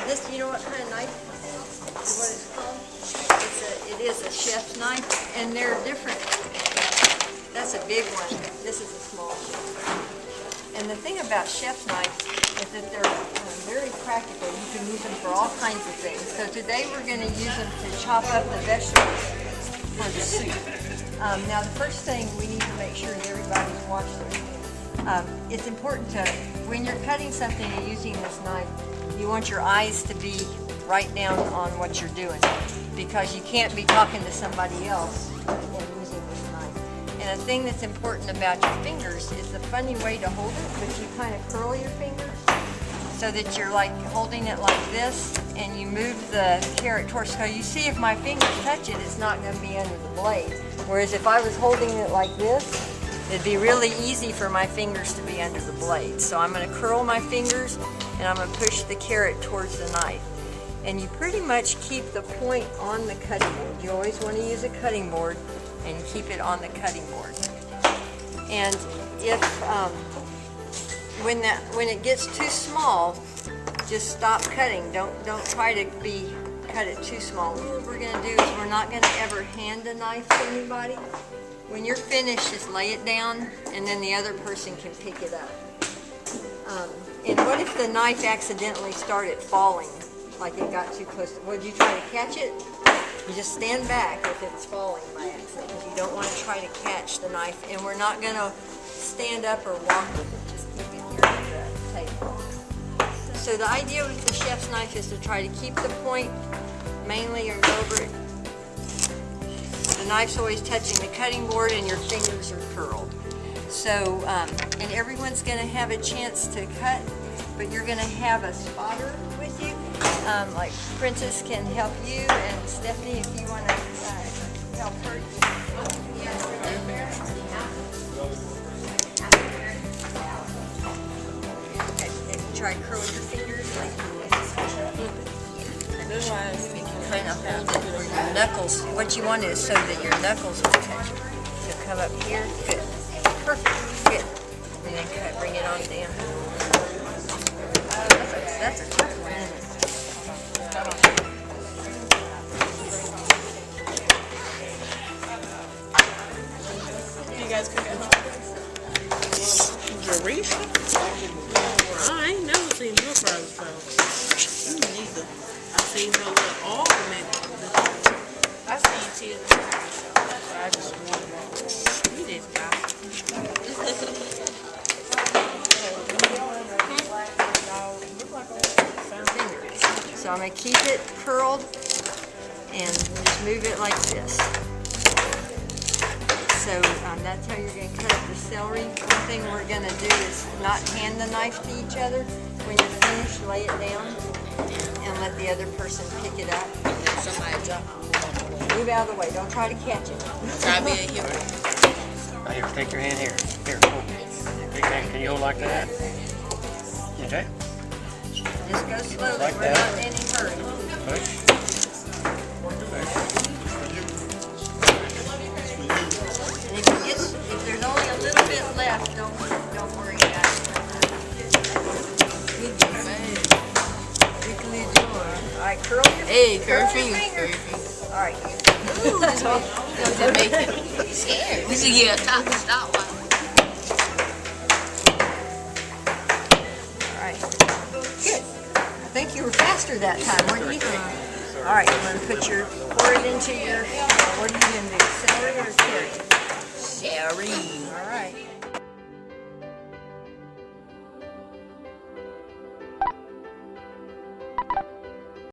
this, you know what kind of knife? What it's called? It is a chef's knife, and they're different. That's a big one. This is a small chef's knife. And the thing about chef's knives is that they're very practical. You can use them for all kinds of things. So today we're going to use them to chop up the vegetables for the soup. Now the first thing we need to make sure that everybody's watched this. It's important to, when you're cutting something and using this knife, you want your eyes to be right down on what you're doing, because you can't be talking to somebody else and using this knife. And a thing that's important about your fingers is the funny way to hold it, but you kind of curl your fingers so that you're like holding it like this, and you move the carrot towards. So you see, if my fingers touch it, it's not going to be under the blade. Whereas if I was holding it like this, it'd be really easy for my fingers to be under the blade. So I'm going to curl my fingers, and I'm going to push the carrot towards the knife. And you pretty much keep the point on the cutting board. You always want to use a cutting board and keep it on the cutting board. And if when it gets too small, just stop cutting. Don't try to cut it too small. What we're going to do is we're not going to ever hand a knife to anybody. When you're finished, just lay it down, and then the other person can pick it up. And what if the knife accidentally started falling, like it got too close? Would you try to catch it? You just stand back if it's falling by accident. You don't want to try to catch the knife, and we're not going to stand up or walk with it. Just keep it here at the table. So the idea with the chef's knife is to try to keep the point mainly over it. The knife's always touching the cutting board, and your fingers are curled. So, and everyone's going to have a chance to cut, but you're going to have a spotter with you. Like Princess can help you, and Stephanie, if you want to help her. Okay, and try to curl your fingers like this. You can kind of hold it where your knuckles, what you want is so that your knuckles will touch it. So come up here, good, perfect, good. And then bring it on down. That's a tough one, isn't it? You guys cooking? Jerry? I ain't never seen her fries before. Neither. I seen her with all the men. I seen Tia. I just wanted one. You did, guys. So I'm going to keep it curled and just move it like this. So that's how you're going to cut up the celery. One thing we're going to do is not hand the knife to each other. When you're finished, lay it down and let the other person pick it up. Somebody drop it. Move out of the way. Don't try to catch it. Try me a hero. Right here, take your hand here. Here, hold. Can you hold like that? Okay. Just go slowly. Like We're that. not in any hurry. Push. And if there's only a little bit left, don't worry about it. Good job. All right, curl your Hey, curl curve your fingers. fingers. All right. Ooh, that's what I'm making. Scared. We should get a top stop one. All right. Good. I think you were faster that time. What do you think? All right, you're going to pour it into your, what are you going to do, celery or carrot? Sherry. All right.